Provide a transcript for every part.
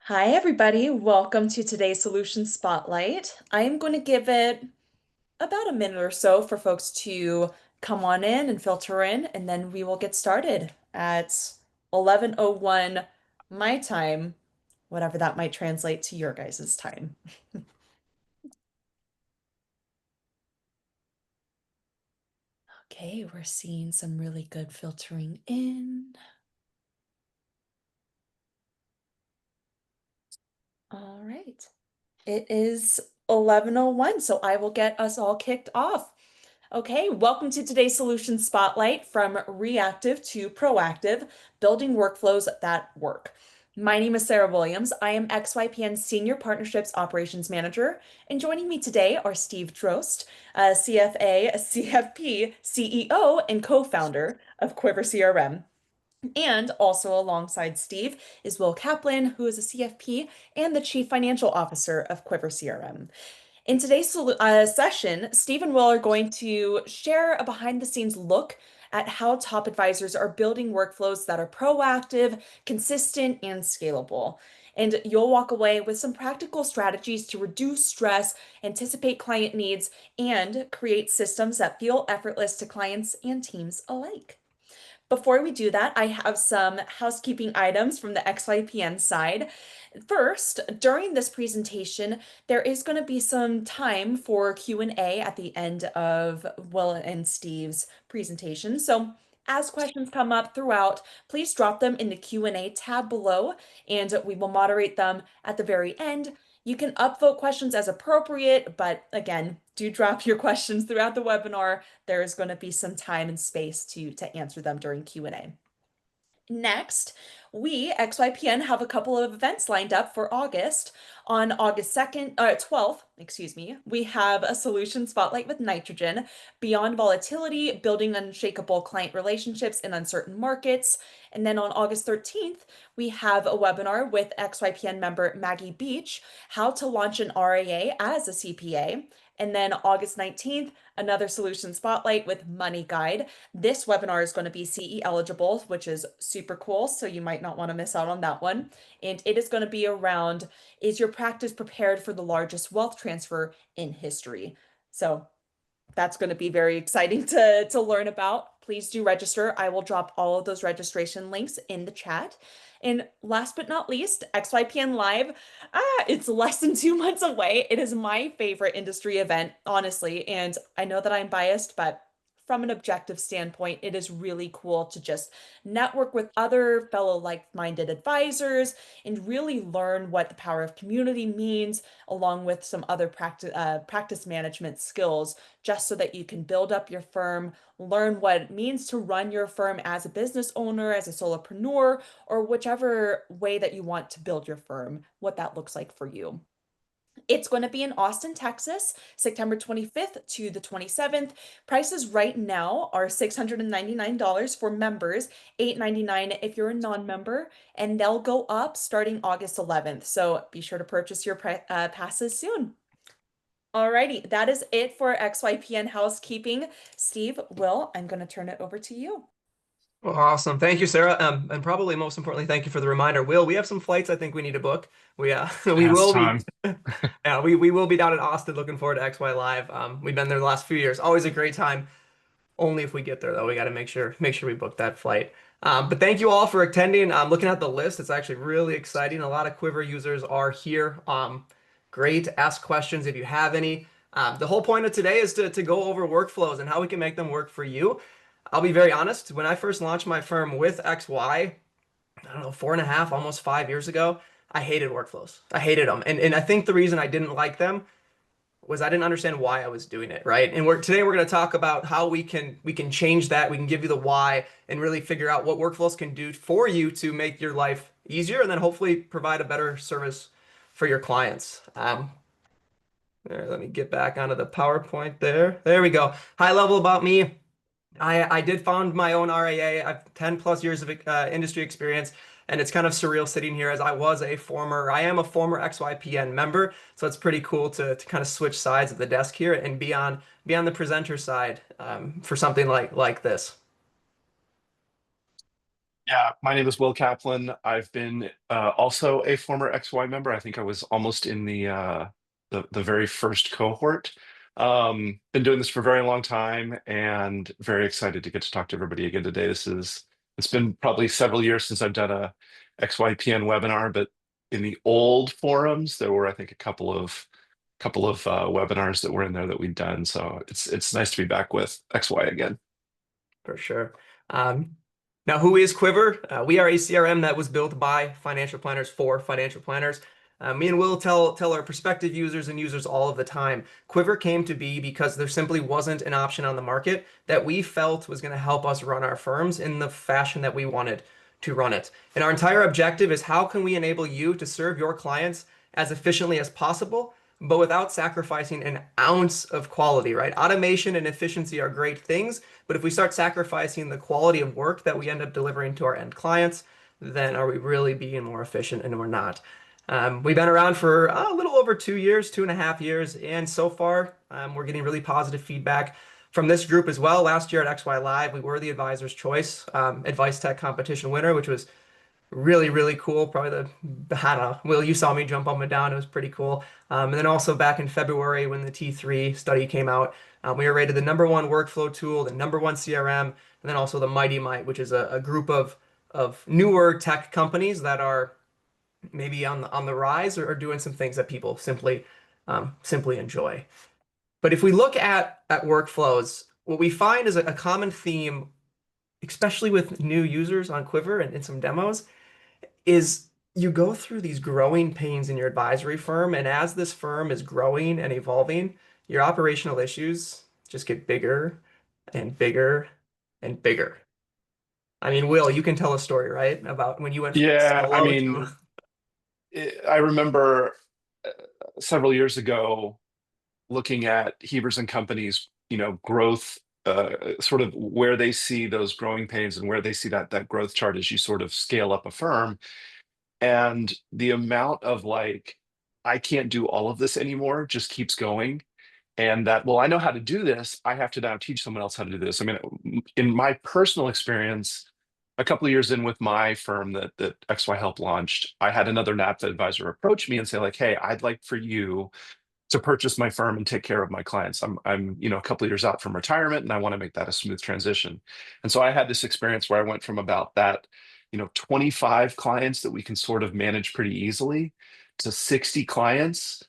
Hi, everybody. Welcome to today's Solution Spotlight. I am going to give it about a minute or so for folks to come on in and filter in, and then we will get started at 11:01 my time, whatever that might translate to your guys' time. Okay, we're seeing some really good filtering in. All right. It is 11:01, so I will get us all kicked off. Okay, welcome to today's Solution Spotlight from reactive to proactive, building workflows that work. My name is Sarah Williams. I am XYPN Senior Partnerships Operations Manager, and joining me today are Steve Drost, CFA, CFP, CEO, and co-founder of Quivr CRM. And also alongside Steve is Will Kaplan, who is a CFP and the Chief Financial Officer of Quivr CRM. In today's session, Steve and Will are going to share a behind the scenes look at how top advisors are building workflows that are proactive, consistent, and scalable. And you'll walk away with some practical strategies to reduce stress, anticipate client needs, and create systems that feel effortless to clients and teams alike. Before we do that, I have some housekeeping items from the XYPN side. First, during this presentation, there is going to be some time for Q&A at the end of Will and Steve's presentation. So as questions come up throughout, please drop them in the Q&A tab below, and we will moderate them at the very end. You can upvote questions as appropriate, but again, do drop your questions throughout the webinar. There is going to be some time and space to answer them during Q&A. Next, we, XYPN, have a couple of events lined up for August. On August 2nd, 12th, excuse me, we have a solution spotlight with nitrogen, beyond volatility, building unshakable client relationships in uncertain markets. And then on August 13th, we have a webinar with XYPN member Maggie Beach, how to launch an RIA as a CPA. And then August 19th, another solution spotlight with Money Guide. This webinar is going to be CE eligible, which is super cool. So you might not want to miss out on that one. And it is going to be around, is your practice prepared for the largest wealth transfer in history? So that's going to be very exciting to learn about. Please do register. I will drop all of those registration links in the chat. And last but not least, XYPN Live. It's less than 2 months away. It is my favorite industry event, honestly. And I know that I'm biased, but from an objective standpoint, it is really cool to just network with other fellow like-minded advisors and really learn what the power of community means, along with some other practice management skills, just so that you can build up your firm, learn what it means to run your firm as a business owner, as a solopreneur, or whichever way that you want to build your firm, what that looks like for you. It's going to be in Austin, Texas, September 25th to the 27th. Prices right now are $699 for members, $899 if you're a non-member, and they'll go up starting August 11th. So be sure to purchase your passes soon. Alrighty, that is it for XYPN housekeeping. Steve, Will, I'm going to turn it over to you. Well, awesome. Thank you, Sarah. And probably most importantly, thank you for the reminder. Will, we have some flights I think we need to book. We Yeah, it's will be time. yeah, we will be down in Austin looking forward to XY Live. We've been there the last few years. Always a great time. Only if we get there though. We got to make sure we book that flight. But thank you all for attending. Looking at the list, it's actually really exciting. A lot of Quivr users are here. Great. Ask questions if you have any. The whole point of today is to go over workflows and how we can make them work for you. I'll be very honest. When I first launched my firm with XY, I don't know, 4.5, almost 5 years ago, I hated workflows. I hated them. And I think the reason I didn't like them was I didn't understand why I was doing it, right? And today we're going to talk about how we can change that. We can give you the why and really figure out what workflows can do for you to make your life easier and then hopefully provide a better service for your clients. There, let me get back onto the PowerPoint there. There we go. High level about me. I did found my own RIA. I've 10 plus years of industry experience, and it's kind of surreal sitting here as I am a former XYPN member, so it's pretty cool to kind of switch sides of the desk here and be on the presenter side for something like this. Yeah, my name is Will Kaplan. I've been also a former XY member. I think I was almost in the very first cohort. Been doing this for a very long time and very excited to get to talk to everybody again today. It's been probably several years since I've done a XYPN webinar, but in the old forums, there were I think a couple of webinars that were in there that we'd done. So it's nice to be back with XY again. For sure. Um, Now, who is Quivr? We are a CRM that was built by financial planners for financial planners. Me and Will tell our prospective users and users all of the time. Quivr came to be because there simply wasn't an option on the market that we felt was going to help us run our firms in the fashion that we wanted to run it. And our entire objective is how can we enable you to serve your clients as efficiently as possible, but without sacrificing an ounce of quality, right? Automation and efficiency are great things, but if we start sacrificing the quality of work that we end up delivering to our end clients, then are we really being more efficient? And we're not. We've been around for a little over 2 years, 2.5 years, and so far we're getting really positive feedback from this group as well. Last year at XY Live, we were the Advisor's Choice Advice Tech Competition winner, which was really, really cool. Probably I don't know, Will, you saw me jump up and down. It was pretty cool. And then also back in February when the T3 study came out, we were rated the #1 workflow tool, the #1 CRM, and then also the Mighty Might, which is a group of newer tech companies that are maybe on the rise or doing some things that people simply enjoy. But if we look at workflows, what we find is a common theme, especially with new users on Quivr and in some demos, is you go through these growing pains in your advisory firm, and as this firm is growing and evolving, your operational issues just get bigger and bigger and bigger. I mean, Will, you can tell a story, right? About when you went from Yeah, I solo to mean, I remember several years ago looking at Hebers and Company's, growth, sort of where they see those growing pains and where they see that growth chart as you sort of scale up a firm, and the amount of like, I can't do all of this anymore, just keeps going. And that, well, I know how to do this. I have to now teach someone else how to do this. I mean, in my personal experience, a couple of years in with my firm that XY helped launched, I had another NAPTA advisor approach me and say, like, hey, I'd like for you to purchase my firm and take care of my clients. I'm a couple of years out from retirement and I want to make that a smooth transition. And so I had this experience where I went from about that, 25 clients that we can sort of manage pretty easily to 60 clients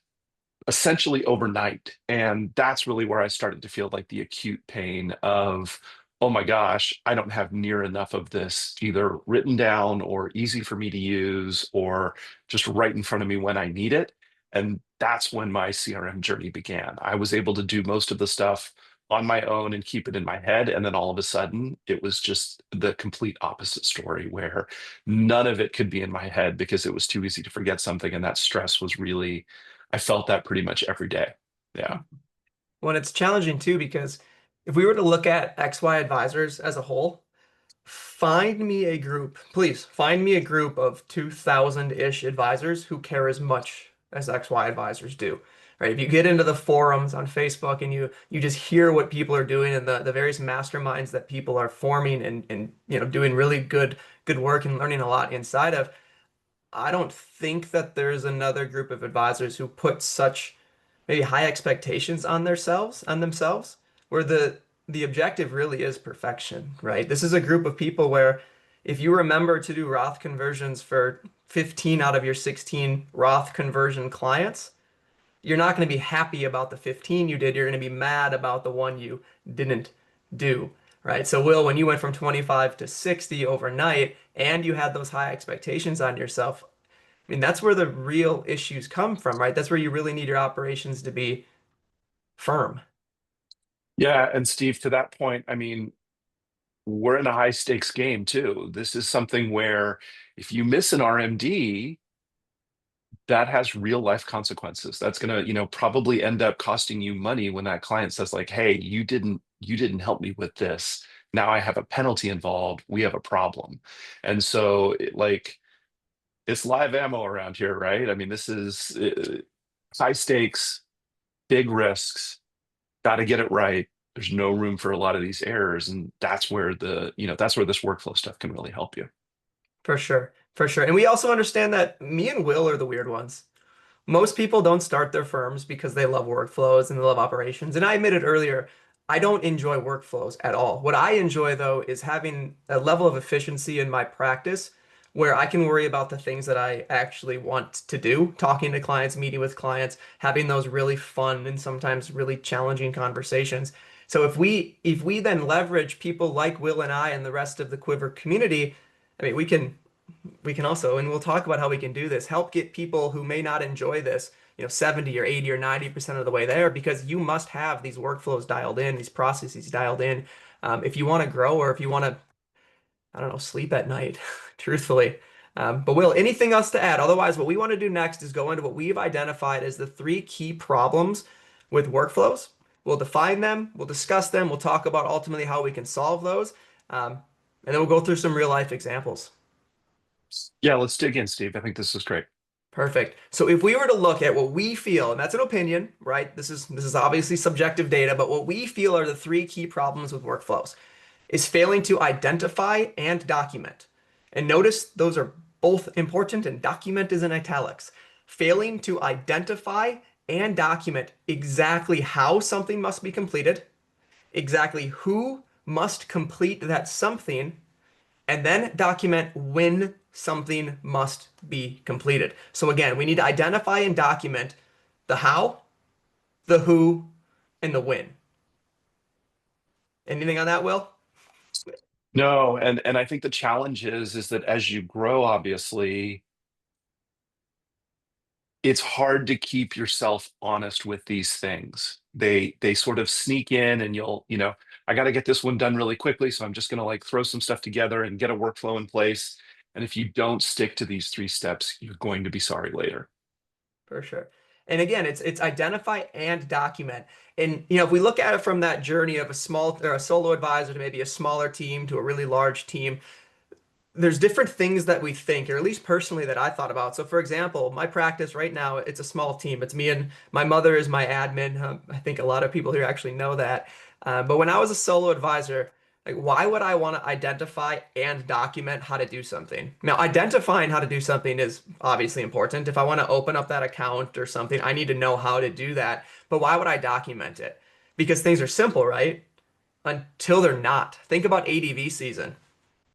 essentially overnight. And that's really where I started to feel like the acute pain of, oh my gosh, I don't have near enough of this either written down or easy for me to use or just right in front of me when I need it. And that's when my CRM journey began. I was able to do most of the stuff on my own and keep it in my head. And then all of a sudden, it was just the complete opposite story where none of it could be in my head because it was too easy to forget something. And that stress was really, I felt that pretty much every day. Yeah. when it's challenging too, because if we were to look at XY advisors as a whole, find me a group, please find me a group of 2,000-ish advisors who care as much as XY advisors do. Right? If you get into the forums on Facebook and you just hear what people are doing and the various masterminds that people are forming and doing really good work and learning a lot inside of, I don't think that there's another group of advisors who put such maybe high expectations on themselves, where the objective really is perfection, right? This is a group of people where if you remember to do Roth conversions for 15 out of your 16 Roth conversion clients, you're not going to be happy about the 15 you did. You're going to be mad about the one you didn't do, right? So, Will, when you went from 25 to 60 overnight and you had those high expectations on yourself, I mean, that's where the real issues come from, right? That's where you really need your operations to be firm. Yeah. And Steve, to that point, I mean, we're in a high stakes game too. This is something where if you miss an RMD, that has real life consequences. That's going to, probably end up costing you money when that client says like, "Hey, you didn't help me with this. Now I have a penalty involved. We have a problem." And so it's live ammo around here, right? I mean, this is high stakes, big risks. Got to get it right. There's no room for a lot of these errors, and that's where that's where this workflow stuff can really help you. For sure. For sure. And we also understand that me and Will are the weird ones. Most people don't start their firms because they love workflows and they love operations. And I admitted earlier, I don't enjoy workflows at all. What I enjoy, though, is having a level of efficiency in my practice where I can worry about the things that I actually want to do, talking to clients, meeting with clients, having those really fun and sometimes really challenging conversations. So if we then leverage people like Will and I and the rest of the Quiver community, I mean, we can also, and we'll talk about how we can do this, help get people who may not enjoy this, 70 or 80 or 90% of the way there, because you must have these workflows dialed in, these processes dialed in, if you want to grow or if you want to, I don't know, sleep at night, truthfully. But Will, anything else to add? Otherwise, what we want to do next is go into what we've identified as the three key problems with workflows. We'll define them, we'll discuss them, we'll talk about ultimately how we can solve those, and then we'll go through some real life examples. Yeah, let's dig in, Steve. I think this is great. Perfect. So if we were to look at what we feel, and that's an opinion, right? This is obviously subjective data, but what we feel are the three key problems with workflows is failing to identify and document. And notice those are both important and document is in italics. Failing to identify and document exactly how something must be completed, exactly who must complete that something, and then document when something must be completed. So again, we need to identify and document the how, the who, and the when. Anything on that, Will? No, and I think the challenge is that as you grow, obviously, it's hard to keep yourself honest with these things. They sort of sneak in and I got to get this one done really quickly, so I'm just going to like throw some stuff together and get a workflow in place. And if you don't stick to these three steps, you're going to be sorry later. For sure. And again, it's identify and document. And if we look at it from that journey of a small or a solo advisor to maybe a smaller team to a really large team, there's different things that we think, or at least personally that I thought about. So for example, my practice right now, it's a small team. It's me and my mother is my admin. I think a lot of people here actually know that. But when I was a solo advisor, like why would I want to identify and document how to do something? Now, identifying how to do something is obviously important. If I want to open up that account or something, I need to know how to do that. But why would I document it? Because things are simple, right? Until they're not. Think about ADV season.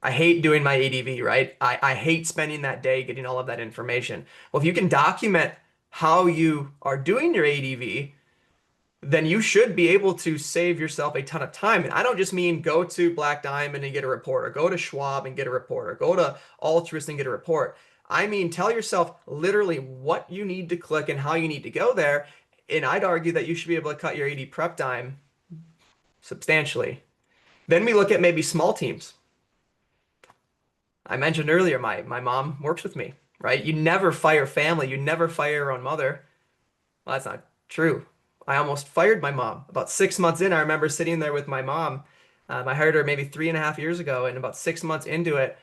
I hate doing my ADV, right? I hate spending that day getting all of that information. Well, if you can document how you are doing your ADV, then you should be able to save yourself a ton of time. And I don't just mean go to Black Diamond and get a report, or go to Schwab and get a report, or go to Altruist and get a report. I mean, tell yourself literally what you need to click and how you need to go there. And I'd argue that you should be able to cut your AD prep time substantially. Then we look at maybe small teams. I mentioned earlier, my mom works with me, right? You never fire family. You never fire your own mother. Well, that's not true. I almost fired my mom. About 6 months in, I remember sitting there with my mom. I hired her maybe 3.5 years ago, and about 6 months into it,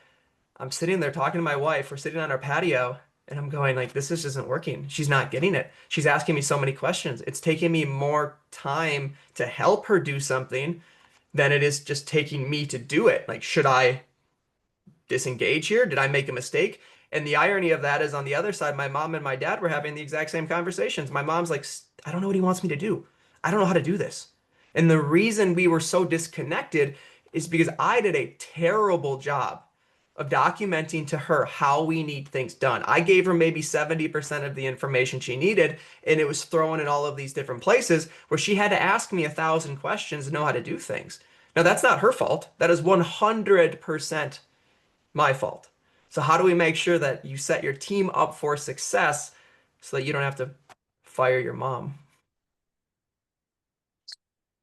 I'm sitting there talking to my wife. We're sitting on our patio, and I'm going like, this just isn't working. She's not getting it. She's asking me so many questions. It's taking me more time to help her do something than it is just taking me to do it. Like, should I disengage here? Did I make a mistake? And the irony of that is on the other side, my mom and my dad were having the exact same conversations. My mom's like, I don't know what he wants me to do. I don't know how to do this. And the reason we were so disconnected is because I did a terrible job of documenting to her how we need things done. I gave her maybe 70% of the information she needed, and it was thrown in all of these different places where she had to ask me 1,000 questions to know how to do things. Now, that's not her fault. That is 100% my fault. So how do we make sure that you set your team up for success so that you don't have to fire your mom?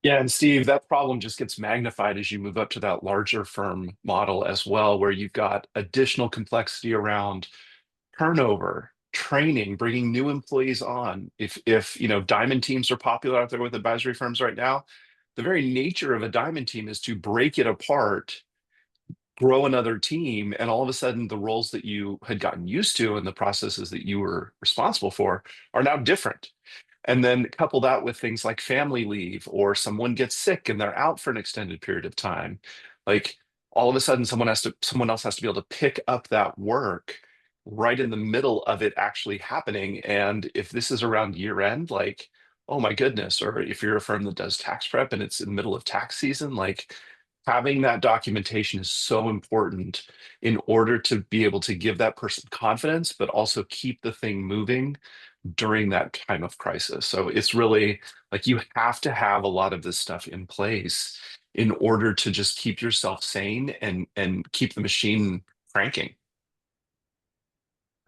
Yeah, and Steve, that problem just gets magnified as you move up to that larger firm model as well, where you've got additional complexity around turnover, training, bringing new employees on. If diamond teams are popular out there with advisory firms right now, the very nature of a diamond team is to break it apart, grow another team, and all of a sudden the roles that you had gotten used to and the processes that you were responsible for are now different. And then couple that with things like family leave or someone gets sick and they're out for an extended period of time. Like all of a sudden someone else has to be able to pick up that work right in the middle of it actually happening. And if this is around year end, like, oh my goodness, or if you're a firm that does tax prep and it's in the middle of tax season, like having that documentation is so important in order to be able to give that person confidence, but also keep the thing moving during that time of crisis. So it's really like you have to have a lot of this stuff in place in order to just keep yourself sane and keep the machine cranking.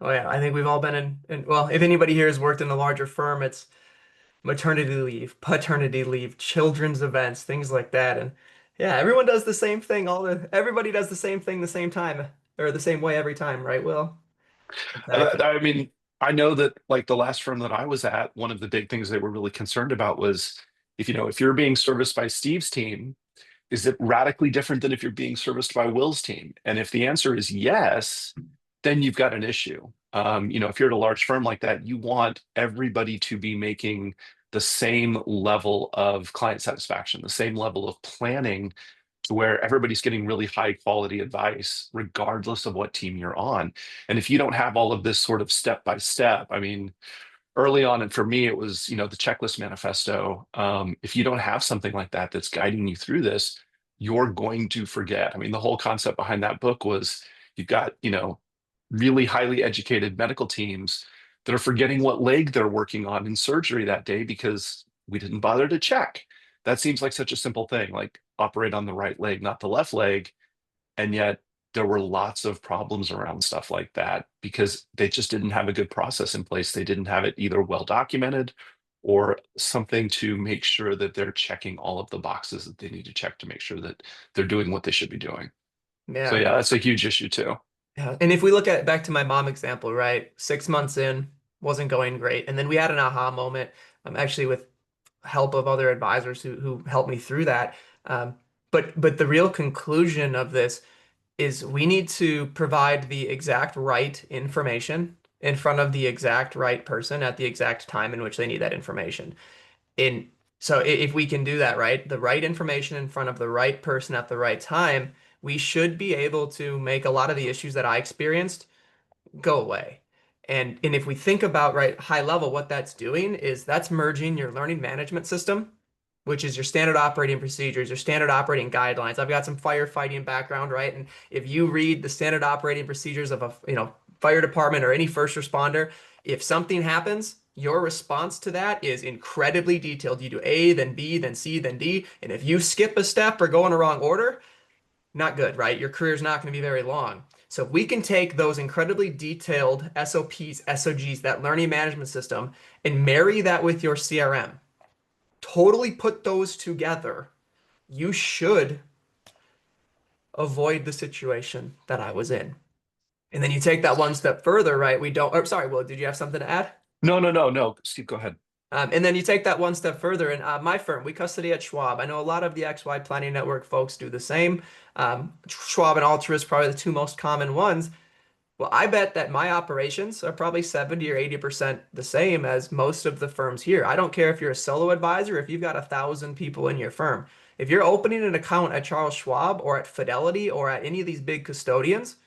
Oh yeah, I think we've all been in well, if anybody here has worked in a larger firm, it's maternity leave, paternity leave, children's events, things like that. And yeah, everyone does the same thing. Everybody does the same thing the same time or the same way every time, right, Will? Exactly. I mean, I know that like the last firm that I was at, one of the big things they were really concerned about was if you're being serviced by Steve's team, is it radically different than if you're being serviced by Will's team? And if the answer is yes, then you've got an issue. If you're at a large firm like that, you want everybody to be making the same level of client satisfaction, the same level of planning to where everybody's getting really high quality advice, regardless of what team you're on. And if you don't have all of this sort of step by step, I mean, early on, and for me, it was, the checklist manifesto. If you don't have something like that that's guiding you through this, you're going to forget. I mean, the whole concept behind that book was you've got, really highly educated medical teams that are forgetting what leg they're working on in surgery that day because we didn't bother to check. That seems like such a simple thing, like operate on the right leg, not the left leg. And yet there were lots of problems around stuff like that because they just didn't have a good process in place. They didn't have it either well documented or something to make sure that they're checking all of the boxes that they need to check to make sure that they're doing what they should be doing. So Yeah. yeah, that's a huge issue too. Yeah. And if we look at back to my mom example, right? 6 months in, wasn't going great. And then we had an aha moment, actually with help of other advisors who helped me through that. Um, but the real conclusion of this is we need to provide the exact right information in front of the exact right person at the exact time in which they need that information. In so if we can do that, right, the right information in front of the right person at the right time, we should be able to make a lot of the issues that I experienced go away. And if we think about right high level, what that's doing is that's merging your learning management system, which is your standard operating procedures, your standard operating guidelines. I've got some firefighting background, right? And if you read the standard operating procedures of a fire department or any first responder, if something happens, your response to that is incredibly detailed. You do A, then B, then C, then D. And if you skip a step or go in the wrong order, not good, right? Your career's not going to be very long. So if we can take those incredibly detailed SOPs, SOGs, that learning management system, and marry that with your CRM, totally put those together, you should avoid the situation that I was in. And then you take that one step further, right? We don't, or sorry, Will, did you have something to add? No, no, no, no. Steve, go ahead. And then you take that one step further, and my firm, we custody at Schwab. I know a lot of the XY Planning Network folks do the same. Schwab and Altruist probably the two most common ones. Well, I bet that my operations are probably 70 or 80% the same as most of the firms here. I don't care if you're a solo advisor, if you've got 1,000 people in your firm. If you're opening an account at Charles Schwab or at Fidelity or at any of these big custodians,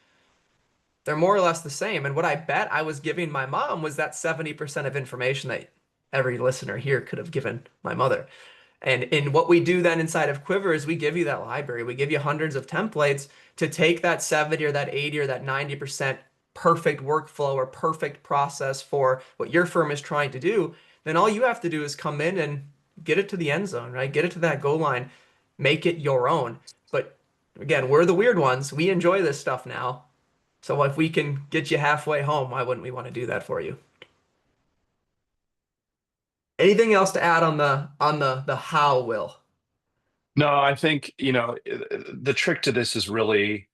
they're more or less the same. And what I bet I was giving my mom was that 70% of information that every listener here could have given my mother. And in what we do then inside of Quivr is we give you that library. We give you hundreds of templates to take that 70 or that 80 or that 90% perfect workflow or perfect process for what your firm is trying to do. Then all you have to do is come in and get it to the end zone, right? Get it to that goal line, make it your own. But again, we're the weird ones. We enjoy this stuff now. So if we can get you halfway home, why wouldn't we want to do that for you? Anything else to add on the how, Will? No, I think, the trick to this is really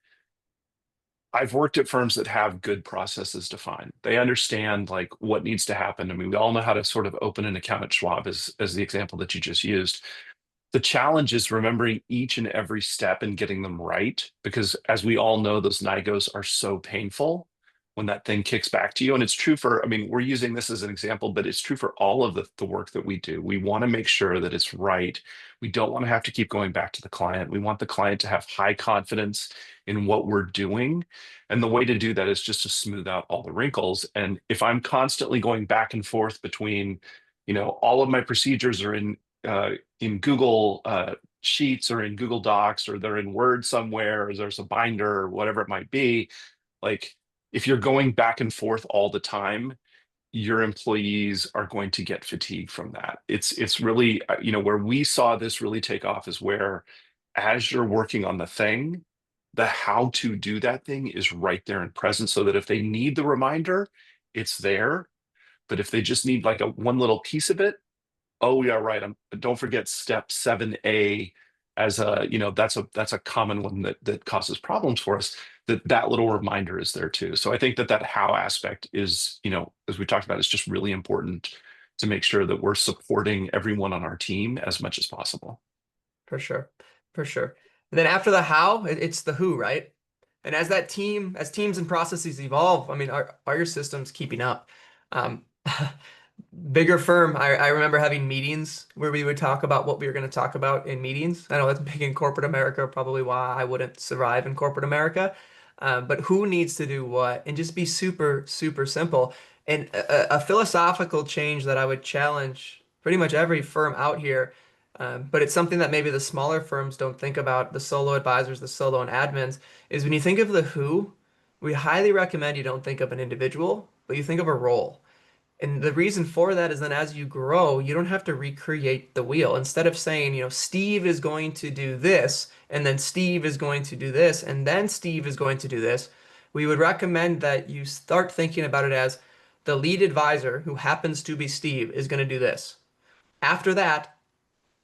I've worked at firms that have good processes defined. They understand like what needs to happen. I mean, we all know how to sort of open an account at Schwab as the example that you just used. The challenge is remembering each and every step and getting them right, because as we all know, those NIGOs are so painful. when that thing kicks back to you. And it's true for, I mean, we're using this as an example, but it's true for all of the work that we do. We want to make sure that it's right. We don't want to have to keep going back to the client. We want the client to have high confidence in what we're doing. And the way to do that is just to smooth out all the wrinkles. And if I'm constantly going back and forth between, all of my procedures are in Google Sheets or in Google Docs, or they're in Word somewhere, or there's a binder or whatever it might be, like if you're going back and forth all the time, your employees are going to get fatigued from that. It's really, where we saw this really take off is where, as you're working on the thing, the how to do that thing is right there and present, so that if they need the reminder, it's there. But if they just need like a one little piece of it, oh yeah, right. Don't forget step 7A, as a, that's a common one that causes problems for us. That little reminder is there too. So I think that how aspect is, as we talked about, is just really important to make sure that we're supporting everyone on our team as much as possible. For sure. For sure. And then after the how, it's the who, right? And as teams and processes evolve, I mean, are your systems keeping up? Um, Bigger firm, I remember having meetings where we would talk about what we were going to talk about in meetings. I know that's big in corporate America, probably why I wouldn't survive in corporate America. But who needs to do what, and just be super, super simple. And a philosophical change that I would challenge pretty much every firm out here, but it's something that maybe the smaller firms don't think about, the solo advisors, the solo and admins, is when you think of the who, we highly recommend you don't think of an individual, but you think of a role. And the reason for that is then as you grow, you don't have to recreate the wheel. Instead of saying, Steve is going to do this, and then Steve is going to do this, and then Steve is going to do this, we would recommend that you start thinking about it as the lead advisor, who happens to be Steve, is going to do this. After that,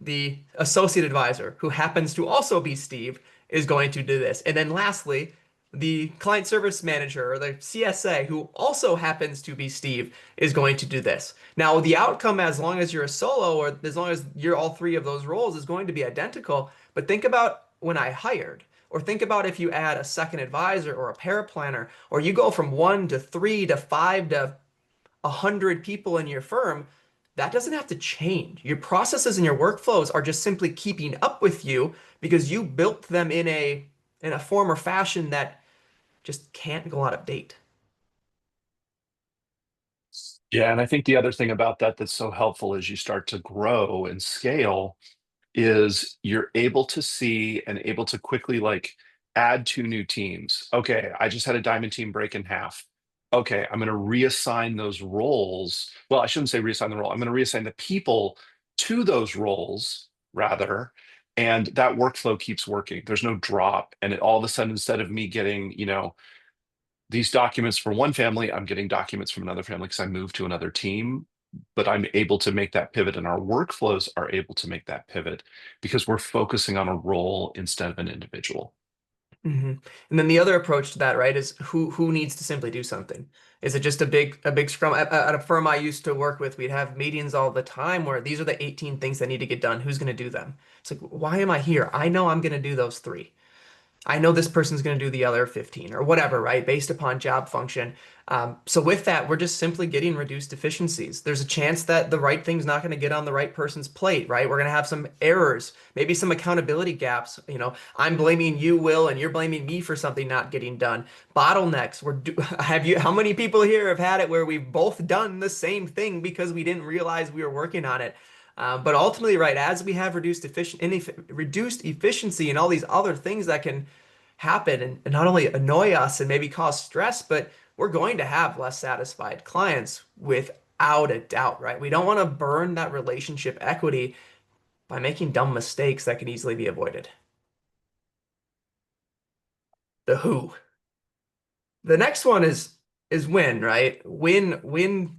the associate advisor, who happens to also be Steve, is going to do this. And then lastly, the client service manager or the CSA, who also happens to be Steve, is going to do this. Now, the outcome, as long as you're a solo or as long as you're all three of those roles, is going to be identical. But think about when I hired, or think about if you add a second advisor or a paraplanner, or you go from 1 to 3 to 5 to 100 people in your firm, that doesn't have to change. Your processes and your workflows are just simply keeping up with you because you built them in a form or fashion that just can't go out of date. Yeah, and I think the other thing about that that's so helpful as you start to grow and scale is you're able to see and able to quickly like add two new teams. Okay, I just had a diamond team break in half. Okay, I'm going to reassign those roles. Well, I shouldn't say reassign the role. I'm going to reassign the people to those roles rather. And that workflow keeps working. There's no drop. And all of a sudden, instead of me getting, these documents for one family, I'm getting documents from another family because I moved to another team. But I'm able to make that pivot, and our workflows are able to make that pivot because we're focusing on a role instead of an individual. Hmm. And then the other approach to that, right, is who needs to simply do something? Is it just a big scrum? At a firm I used to work with, we'd have meetings all the time where these are the 18 things that need to get done. Who's going to do them? It's like, why am I here? I know I'm going to do those three. I know this person's going to do the other 15 or whatever, right? Based upon job function. So with that, we're just simply getting reduced efficiencies. There's a chance that the right thing's not going to get on the right person's plate, right? We're going to have some errors, maybe some accountability gaps. I'm blaming you, Will, and you're blaming me for something not getting done. Bottlenecks. How many people here have had it where we've both done the same thing because we didn't realize we were working on it? But ultimately, right, as we have reduced efficiency and all these other things that can happen and not only annoy us and maybe cause stress, but we're going to have less satisfied clients without a doubt, right? We don't want to burn that relationship equity by making dumb mistakes that can easily be avoided. The who. The next one is win, right? Win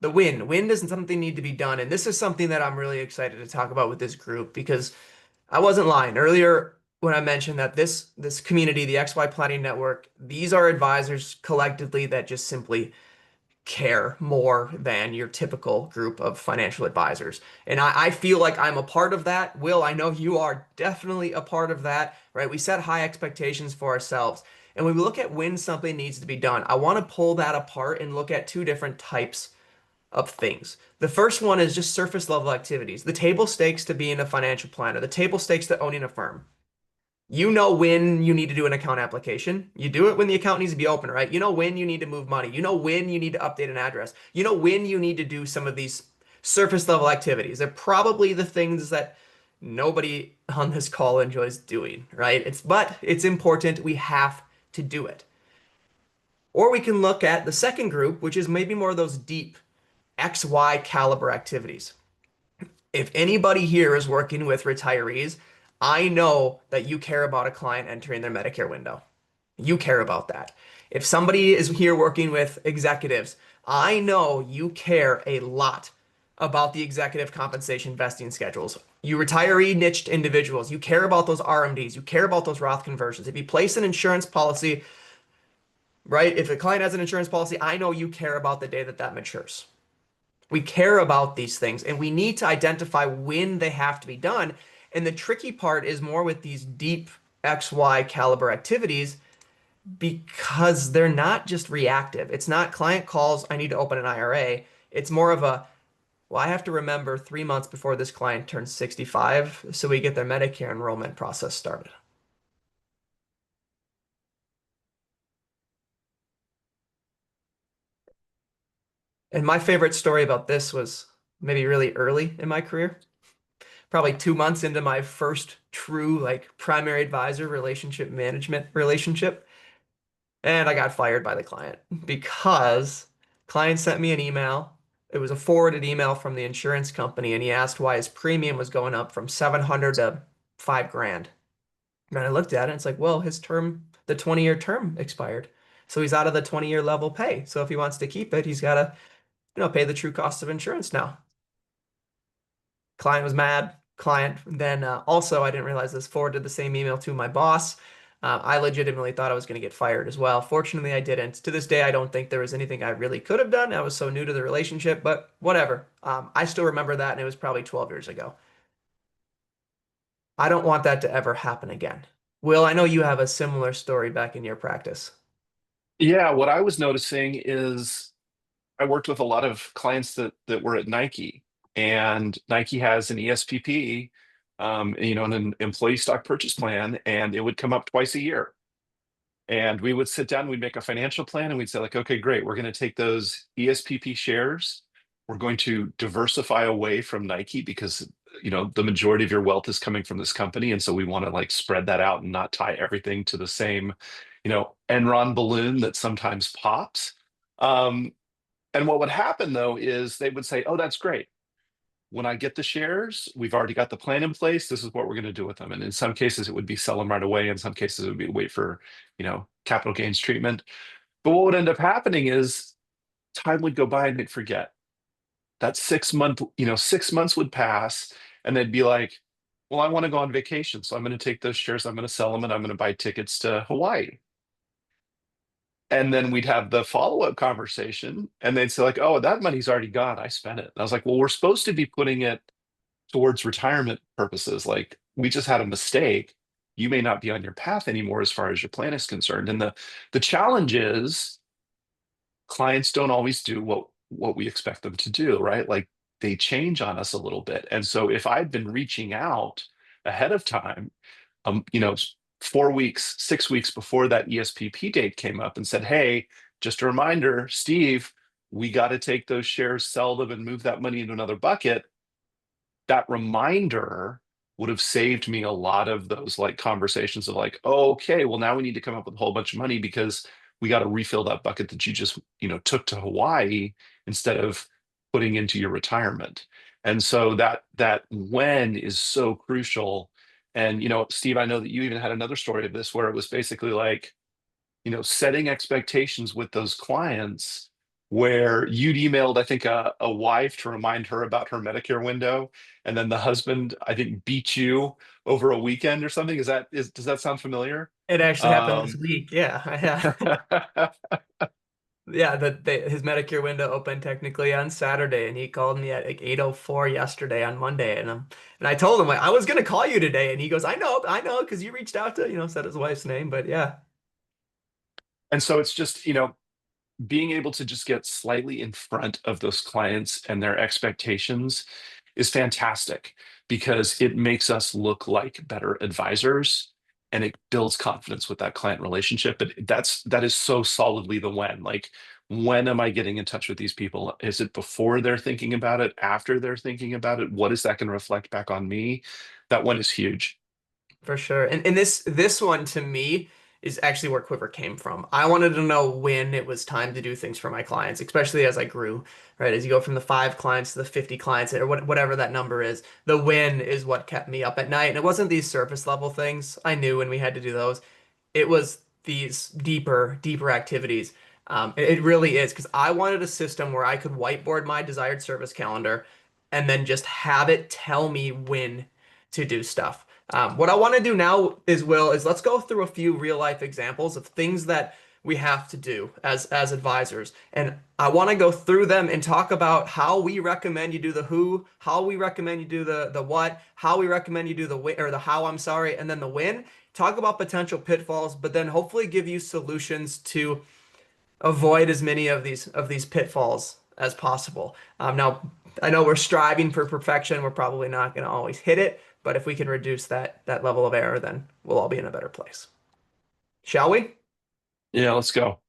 doesn't something need to be done. And this is something that I'm really excited to talk about with this group because I wasn't lying earlier when I mentioned that this community, the XY Planning Network, these are advisors collectively that just simply care more than your typical group of financial advisors. And I feel like I'm a part of that. Will, I know you are definitely a part of that, right? We set high expectations for ourselves. And when we look at when something needs to be done, I want to pull that apart and look at two different types of things. The first one is just surface level activities, the table stakes to being a financial planner, the table stakes to owning a firm. You know when you need to do an account application. You do it when the account needs to be open, right? You know when you need to move money. You know when you need to update an address. You know when you need to do some of these surface level activities. They're probably the things that nobody on this call enjoys doing, right? But it's important. We have to do it. Or we can look at the second group, which is maybe more of those deep XY caliber activities. If anybody here is working with retirees, I know that you care about a client entering their Medicare window. You care about that. If somebody is here working with executives, I know you care a lot about the executive compensation vesting schedules. You retiree niched individuals, you care about those RMDs, you care about those Roth conversions. If you place an insurance policy, right? If a client has an insurance policy, I know you care about the day that that matures. We care about these things and we need to identify when they have to be done. And the tricky part is more with these deep XY caliber activities because they're not just reactive. It's not client calls, I need to open an IRA. It's more of a, well, I have to remember 3 months before this client turns 65 so we get their Medicare enrollment process started. And my favorite story about this was maybe really early in my career, probably 2 months into my first true like primary advisor relationship management relationship. And I got fired by the client because client sent me an email. It was a forwarded email from the insurance company, and he asked why his premium was going up from 700 to 5 grand. And I looked at it and it's like, well, his term, the 20-year term expired. So he's out of the 20-year level pay. So if he wants to keep it, he's got to, pay the true cost of insurance now. Client was mad. Client then also, I didn't realize this, forwarded the same email to my boss. I legitimately thought I was going to get fired as well. Fortunately, I didn't. To this day, I don't think there was anything I really could have done. I was so new to the relationship, but whatever. I still remember that, and it was probably 12 years ago. I don't want that to ever happen again. Will, I know you have a similar story back in your practice. Yeah, what I was noticing is I worked with a lot of clients that were at Nike, and Nike has an ESPP, an employee stock purchase plan, and it would come up twice a year. And we would sit down, we'd make a financial plan, and we'd say, like, okay, great, we're going to take those ESPP shares, we're going to diversify away from Nike because the majority of your wealth is coming from this company, and so we want to like spread that out and not tie everything to the same, Enron balloon that sometimes pops. Um, and what would happen though is they would say, oh, that's great. When I get the shares, we've already got the plan in place. This is what we're going to do with them. And in some cases, it would be sell them right away. In some cases, it would be wait for, capital gains treatment. But what would end up happening is time would go by and they'd forget. That 6 month, 6 months would pass and they'd be like, well, I want to go on vacation. So I'm going to take those shares, I'm going to sell them, and I'm going to buy tickets to Hawaii. And then we'd have the follow-up conversation and they'd say, like, oh, that money's already gone. I spent it. And I was like, well, we're supposed to be putting it towards retirement purposes. Like, we just had a mistake. You may not be on your path anymore as far as your plan is concerned. And the challenge is clients don't always do what we expect them to do, right? Like, they change on us a little bit. And so if I'd been reaching out ahead of time, 4 weeks, 6 weeks before that ESPP date came up and said, hey, just a reminder, Steve, we got to take those shares, sell them, and move that money into another bucket. That reminder would have saved me a lot of those like conversations of like, oh, okay, well, now we need to come up with a whole bunch of money because we got to refill that bucket that you just, took to Hawaii instead of putting into your retirement. And so that when is so crucial. And Steve, I know that you even had another story of this where it was basically like, setting expectations with those clients where you'd emailed, I think, a wife to remind her about her Medicare window, and then the husband, I think, beat you over a weekend or something. Does that sound familiar? It actually happened this Um, week. Yeah. Yeah, his Medicare window opened technically on Saturday, and he called me at like 8:04 yesterday on Monday, and I told him like I was gonna call you today, and he goes, I know, because you reached out to said his wife's name, but yeah, And so it's just, being able to just get slightly in front of those clients and their expectations is fantastic because it makes us look like better advisors and it builds confidence with that client relationship. But that is so solidly the when. Like, when am I getting in touch with these people? Is it before they're thinking about it, after they're thinking about it? What is that going to reflect back on me? That one is huge. For sure. And this one to me is actually where Quivr came from. I wanted to know when it was time to do things for my clients, especially as I grew, right? As you go from the 5 clients to the 50 clients or whatever that number is, the when is what kept me up at night. And it wasn't these surface level things. I knew when we had to do those. It was these deeper activities. It really is because I wanted a system where I could whiteboard my desired service calendar and then just have it tell me when to do stuff. What I want to do now is let's go through a few real life examples of things that we have to do as advisors. And I want to go through them and talk about how we recommend you do the who, how we recommend you do the what, how we recommend you do the or the how, I'm sorry, and then the when. Talk about potential pitfalls, but then hopefully give you solutions to avoid as many of these pitfalls as possible. Now, I know we're striving for perfection. We're probably not going to always hit it, but if we can reduce that level of error, then we'll all be in a better place. Shall we? Yeah, let's go.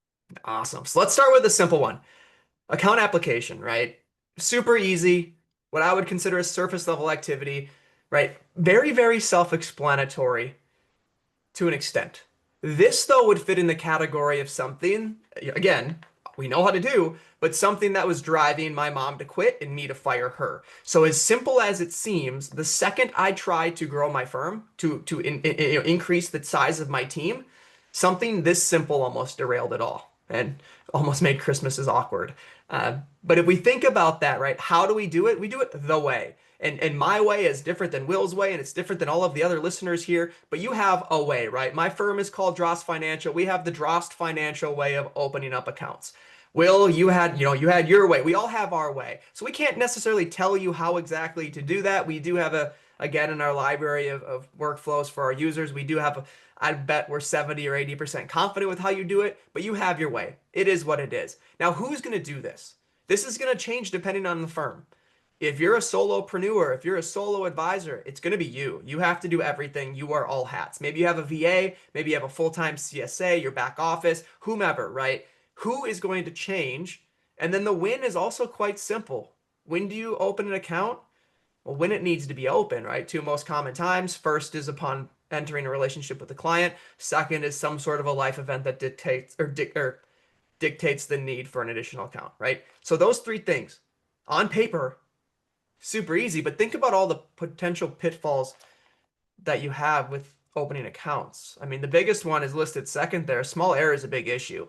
Awesome. So let's start with a simple one. Account application, right? Super easy. What I would consider a surface level activity, right? Very, very self-explanatory to an extent. This, though, would fit in the category of something, again, we know how to do, but something that was driving my mom to quit and me to fire her. So as simple as it seems, the second I tried to grow my firm, increase the size of my team, something this simple almost derailed it all and almost made Christmases awkward. But if we think about that, right, how do we do it? We do it the way. And my way is different than Will's way, and it's different than all of the other listeners here. But you have a way, right? My firm is called Drost Financial. We have the Drost Financial way of opening up accounts. Will, you had your way. We all have our way. So we can't necessarily tell you how exactly to do that. We do have again, in our library of workflows for our users, we do have I bet we're 70 or 80% confident with how you do it, but you have your way. It is what it is. Now, who's going to do this? This is going to change depending on the firm. If you're a solopreneur, if you're a solo advisor, it's going to be you. You have to do everything. You wear all hats. Maybe you have a VA, maybe you have a full-time CSA, your back office, whomever, right? Who is going to change? And then the when is also quite simple. When do you open an account? Well, when it needs to be open, right? Two most common times. First is upon entering a relationship with the client. Second is some sort of a life event that dictates the need for an additional account, right? So those three things on paper, super easy, but think about all the potential pitfalls that you have with opening accounts. I mean, the biggest one is listed second there. Small error is a big issue.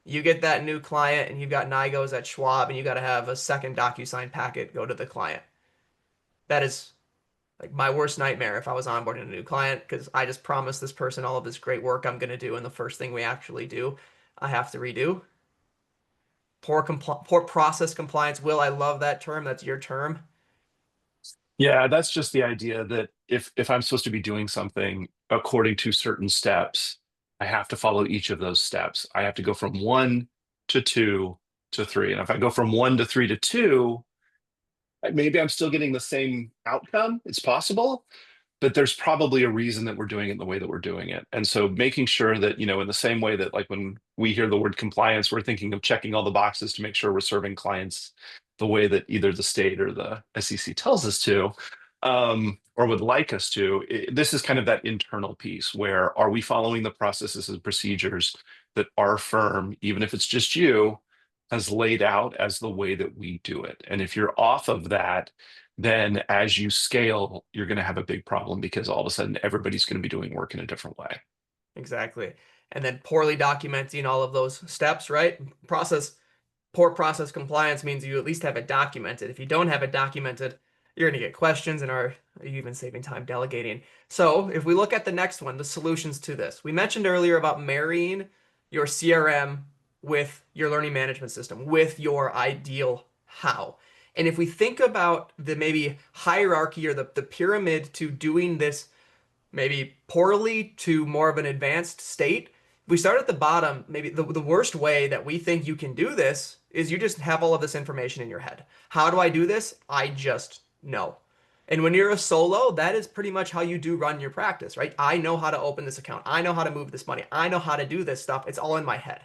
You get that new client and you've got NIGOs at Schwab and you got to have a second DocuSign packet go to the client. That is like my worst nightmare if I was onboarding a new client because I just promised this person all of this great work I'm going to do, and the first thing we actually do, I have to redo. Poor process compliance. Will, I love that term. That's your term. Yeah, that's just the idea that if I'm supposed to be doing something according to certain steps, I have to follow each of those steps. I have to go from 1 to 2 to 3. And if I go from 1 to 3 to 2, maybe I'm still getting the same outcome. It's possible, but there's probably a reason that we're doing it the way that we're doing it. And so making sure that, in the same way that like when we hear the word compliance, we're thinking of checking all the boxes to make sure we're serving clients the way that either the state or the SEC tells us to, or would like us to. This is kind of that internal piece where are we following the processes and procedures that our firm, even if it's just you, has laid out as the way that we do it. And if you're off of that, then as you scale, you're going to have a big problem because all of a sudden everybody's going to be doing work in a different way. Exactly. And then poorly documenting all of those steps, right? Poor process compliance means you at least have it documented. If you don't have it documented, you're going to get questions and are you even saving time delegating? So if we look at the next one, the solutions to this, we mentioned earlier about marrying your CRM with your learning management system, with your ideal how. And if we think about the maybe hierarchy or the pyramid to doing this maybe poorly to more of an advanced state, we start at the bottom, maybe the worst way that we think you can do this is you just have all of this information in your head. How do I do this? I just know. And when you're a solo, that is pretty much how you do run your practice, right? I know how to open this account. I know how to move this money. I know how to do this stuff. It's all in my head.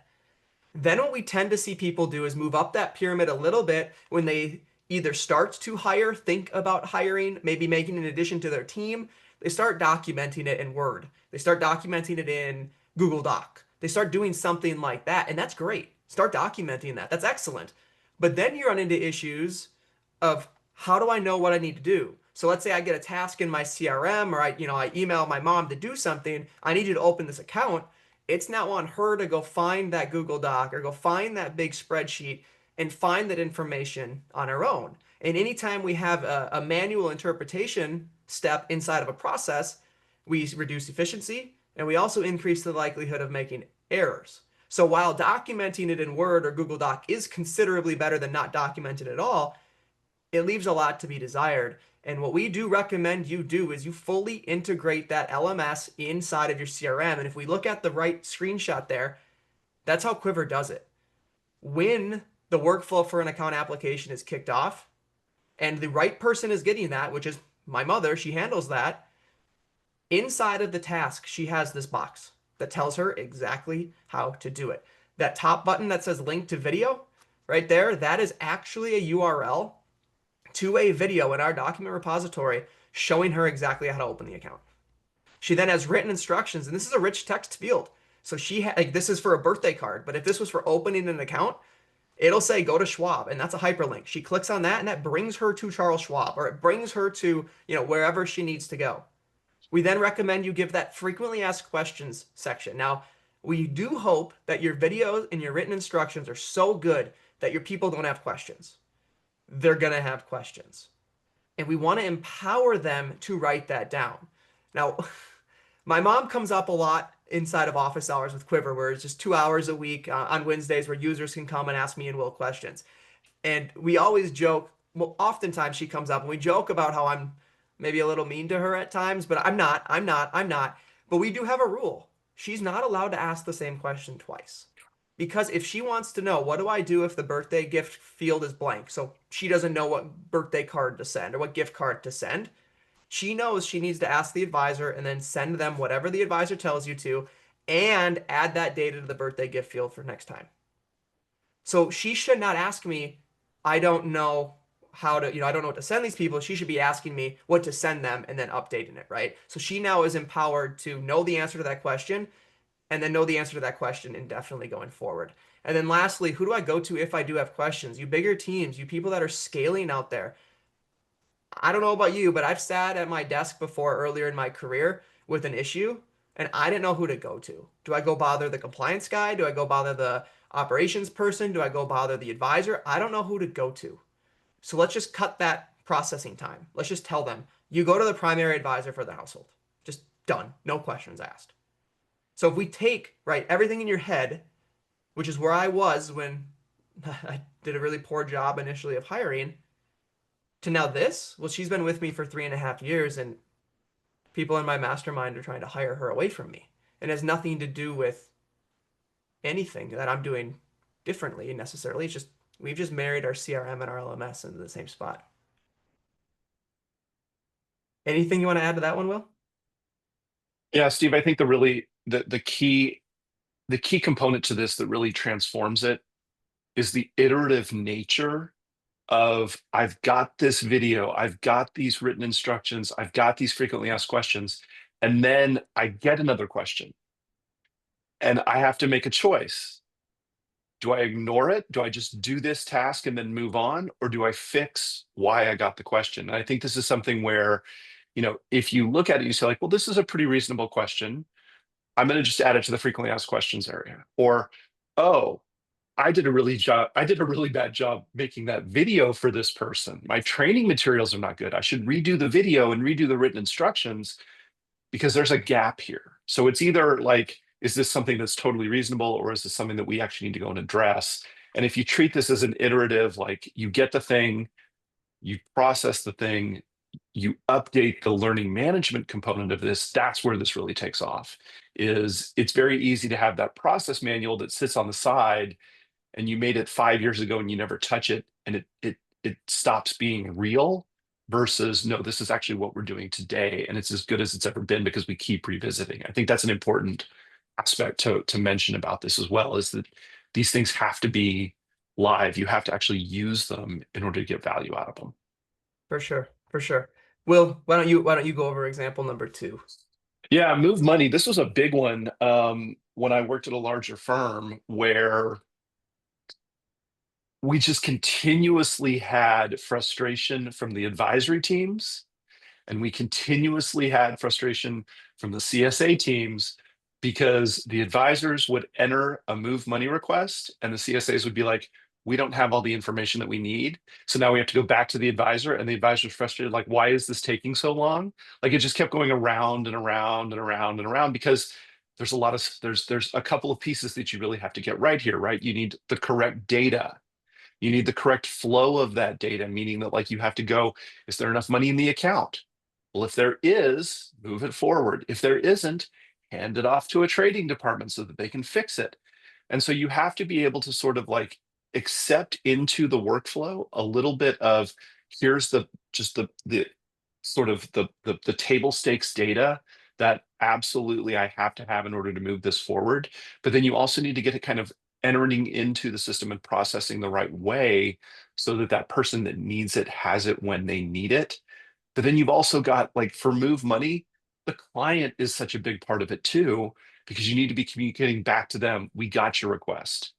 Then what we tend to see people do is move up that pyramid a little bit when they either start to hire, think about hiring, maybe making an addition to their team. They start documenting it in Word. They start documenting it in Google Doc. They start doing something like that, and that's great. Start documenting that. That's excellent. But then you run into issues of how do I know what I need to do? So let's say I get a task in my CRM or I email my mom to do something. I need you to open this account. It's not on her to go find that Google Doc or go find that big spreadsheet and find that information on her own. And anytime we have a manual interpretation step inside of a process, we reduce efficiency and we also increase the likelihood of making errors. So while documenting it in Word or Google Doc is considerably better than not documented at all, it leaves a lot to be desired. And what we do recommend you do is you fully integrate that LMS inside of your CRM. And if we look at the right screenshot there, that's how Quivr does it. When the workflow for an account application is kicked off and the right person is getting that, which is my mother, she handles that, inside of the task, she has this box that tells her exactly how to do it. That top button that says link to video right there, that is actually a URL to a video in our document repository showing her exactly how to open the account. She then has written instructions, and this is a rich text field. So this is for a birthday card, but if this was for opening an account, it'll say go to Schwab, and that's a hyperlink. She clicks on that, and that brings her to Charles Schwab, or it brings her to wherever she needs to go. We then recommend you give that frequently asked questions section. Now, we do hope that your videos and your written instructions are so good that your people don't have questions. They're going to have questions. And we want to empower them to write that down. Now, my mom comes up a lot inside of office hours with Quivr, where it's just 2 hours a week on Wednesdays where users can come and ask me and Will questions. And we always joke, well, oftentimes she comes up and we joke about how I'm maybe a little mean to her at times, but I'm not. But we do have a rule. She's not allowed to ask the same question twice. Because if she wants to know, what do I do if the birthday gift field is blank? So she doesn't know what birthday card to send or what gift card to send. She knows she needs to ask the advisor and then send them whatever the advisor tells you to and add that data to the birthday gift field for next time. So she should not ask me, I don't know how to, I don't know what to send these people. She should be asking me what to send them and then updating it, right? So she now is empowered to know the answer to that question and then know the answer to that question indefinitely going forward. And then lastly, who do I go to if I do have questions? You bigger teams, you people that are scaling out there. I don't know about you, but I've sat at my desk before earlier in my career with an issue and I didn't know who to go to. Do I go bother the compliance guy? Do I go bother the operations person? Do I go bother the advisor? I don't know who to go to. So let's just cut that processing time. Let's just tell them, you go to the primary advisor for the household. Just done. No questions asked. So if we take, right, everything in your head, which is where I was when I did a really poor job initially of hiring, to now this, well, she's been with me for 3.5 years and people in my mastermind are trying to hire her away from me. It has nothing to do with anything that I'm doing differently necessarily. It's just, we've just married our CRM and our LMS into the same spot. Anything you want to add to that one, Will? Yeah, Steve, I think the key component to this that really transforms it is the iterative nature of I've got this video, I've got these written instructions, I've got these frequently asked questions, and then I get another question and I have to make a choice. Do I ignore it? Do I just do this task and then move on? Or do I fix why I got the question? And I think this is something where, if you look at it, you say like, well, this is a pretty reasonable question. I'm going to just add it to the frequently asked questions area. Or, oh, I did a really bad job making that video for this person. My training materials are not good. I should redo the video and redo the written instructions because there's a gap here. So it's either like, is this something that's totally reasonable or is this something that we actually need to go and address? And if you treat this as an iterative, like you get the thing, you process the thing, you update the learning management component of this, that's where this really takes off. Is it's very easy to have that process manual that sits on the side, and you made it 5 years ago and you never touch it, and it stops being real, versus no, this is actually what we're doing today, and it's as good as it's ever been because we keep revisiting. I think that's an important aspect to mention about this as well, is that these things have to be live. You have to actually use them in order to get value out of them. For sure, for sure. Will, why don't you go over example number two? Yeah, move money. This was a big one when I worked at a larger firm where we just continuously had frustration from the advisory teams, and we continuously had frustration from the CSA teams, because the advisors would enter a move money request and the CSAs would be like, we don't have all the information that we need. So now we have to go back to the advisor, and the advisor's frustrated, like, why is this taking so long? Like, it just kept going around and around and around and around, because there's a couple of pieces that you really have to get right here, right? You need the correct data. You need the correct flow of that data, meaning that, like, you have to go, is there enough money in the account? Well, if there is, move it forward. If there isn't, hand it off to a trading department so that they can fix it. And so you have to be able to sort of like accept into the workflow a little bit of, here's the just the sort of the table stakes data that absolutely I have to have in order to move this forward. But then you also need to get it kind of entering into the system and processing the right way, so that that person that needs it has it when they need it. But then you've also got, like, for move money, the client is such a big part of it too, because you need to be communicating back to them, we got your request.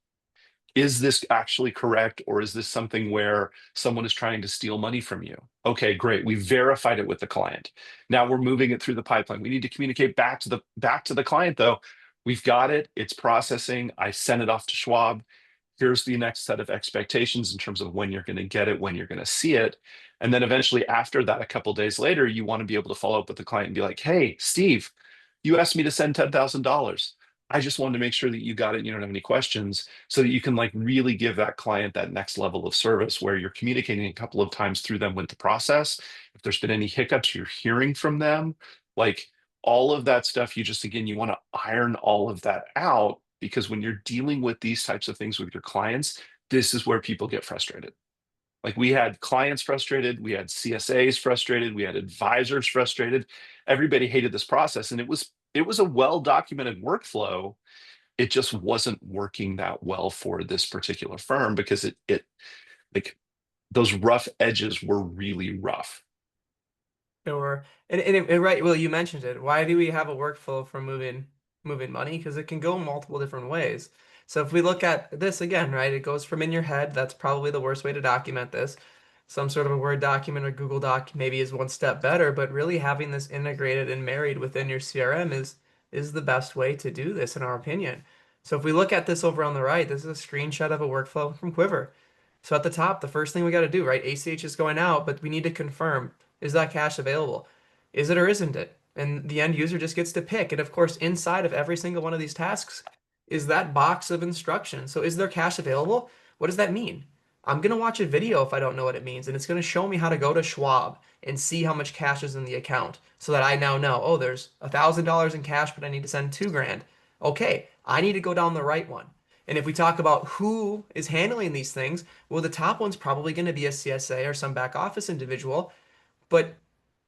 Is this actually correct, or is this something where someone is trying to steal money from you? Okay, great. We verified it with the client. Now we're moving it through the pipeline. We need to communicate back to the client though. We've got it. It's processing. I sent it off to Schwab. Here's the next set of expectations in terms of when you're going to get it, when you're going to see it. And then eventually after that, a couple of days later, you want to be able to follow up with the client and be like, hey, Steve, you asked me to send $10,000. I just wanted to make sure that you got it and you don't have any questions, so that you can, like, really give that client that next level of service where you're communicating a couple of times through them with the process. If there's been any hiccups, you're hearing from them. Like, all of that stuff, you just, again, you want to iron all of that out, because when you're dealing with these types of things with your clients, this is where people get frustrated. Like, we had clients frustrated, we had CSAs frustrated, we had advisors frustrated. Everybody hated this process, and it was a well documented workflow. It just wasn't working that well for this particular firm, because it like, those rough edges were really rough. Or and right, well, you mentioned it. Why do we have a workflow for moving money? Because it can go multiple different ways. So if we look at this again, right, it goes from in your head. That's probably the worst way to document this. Some sort of a Word document or Google Doc maybe is one step better, but really having this integrated and married within your CRM is the best way to do this, in our opinion. So if we look at this over on the right, this is a screenshot of a workflow from Quivr. So at the top, the first thing we got to do, right? ACH is going out, but we need to confirm, is that cash available? Is it or isn't it? And the end user just gets to pick. And of course, inside of every single one of these tasks is that box of instructions. So is there cash available? What does that mean? I'm going to watch a video if I don't know what it means, and it's going to show me how to go to Schwab and see how much cash is in the account so that I now know, oh, there's $1,000 in cash, but I need to send 2 grand. Okay, I need to go down the right one. And if we talk about who is handling these things, well, the top one's probably going to be a CSA or some back office individual, but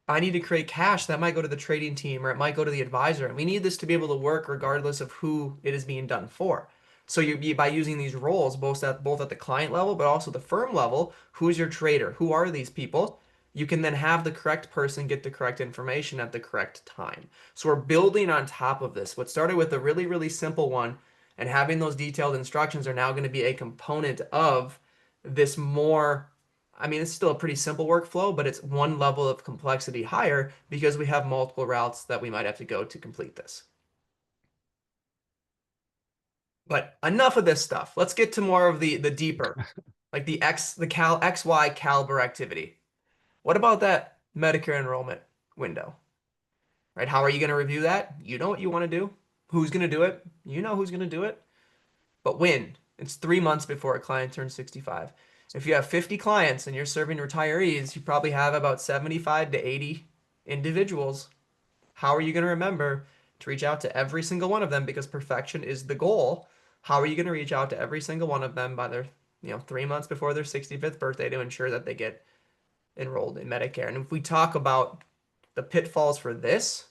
I need to create cash that might go to the trading team or it might go to the advisor. And we need this to be able to work regardless of who it is being done for. So by using these roles, both at the client level, but also the firm level, who's your trader? Who are these people? You can then have the correct person get the correct information at the correct time. So we're building on top of this. What started with a really, really simple one, and having those detailed instructions are now going to be a component of this more. I mean, it's still a pretty simple workflow, but it's one level of complexity higher because we have multiple routes that we might have to go to complete this. But enough of this stuff. Let's get to more of the deeper, like XY caliber activity. What about that Medicare enrollment window? Right? How are you going to review that? You know what you want to do. Who's going to do it? You know who's going to do it. But when? It's 3 months before a client turns 65. If you have 50 clients and you're serving retirees, you probably have about 75 to 80 individuals. How are you going to remember to reach out to every single one of them, because perfection is the goal? How are you going to reach out to every single one of them by their, 3 months before their 65th birthday to ensure that they get enrolled in Medicare? And if we talk about the pitfalls for this,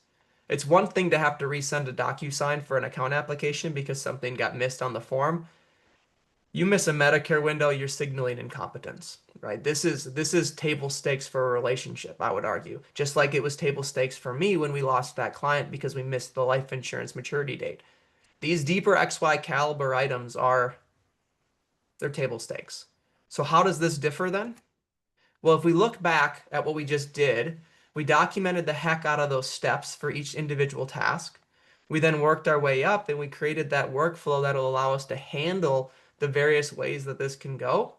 it's one thing to have to resend a DocuSign for an account application because something got missed on the form. You miss a Medicare window, you're signaling incompetence, right? This is table stakes for a relationship, I would argue. Just like it was table stakes for me when we lost that client because we missed the life insurance maturity date. These deeper XY caliber items they're table stakes. So how does this differ then? Well, if we look back at what we just did, we documented the heck out of those steps for each individual task. We then worked our way up and we created that workflow that'll allow us to handle the various ways that this can go.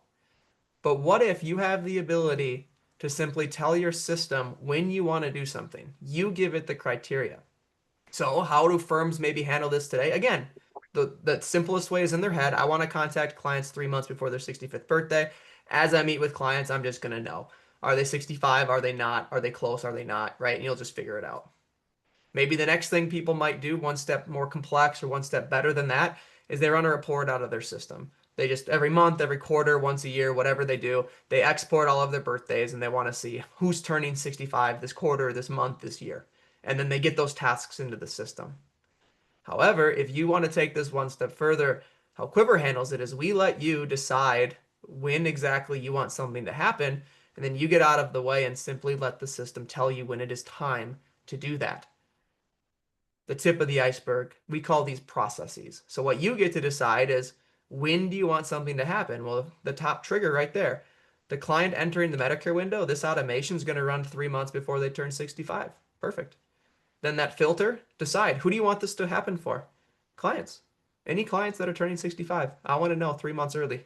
But what if you have the ability to simply tell your system when you want to do something? You give it the criteria. So how do firms maybe handle this today? Again, the simplest way is in their head. I want to contact clients 3 months before their 65th birthday. As I meet with clients, I'm just going to know. Are they 65? Are they not? Are they close? Are they not? Right? And you'll just figure it out. Maybe the next thing people might do, one step more complex or one step better than that, is they run a report out of their system. They just every month, every quarter, once a year, whatever they do, they export all of their birthdays and they want to see who's turning 65 this quarter, this month, this year. And then they get those tasks into the system. However, if you want to take this one step further, how Quivr handles it is we let you decide when exactly you want something to happen, and then you get out of the way and simply let the system tell you when it is time to do that. The tip of the iceberg, we call these processes. So what you get to decide is, when do you want something to happen? Well, the top trigger right there. The client entering the Medicare window, this automation is going to run 3 months before they turn 65. Perfect. Then that filter, decide, who do you want this to happen for? Clients. Any clients that are turning 65. I want to know 3 months early.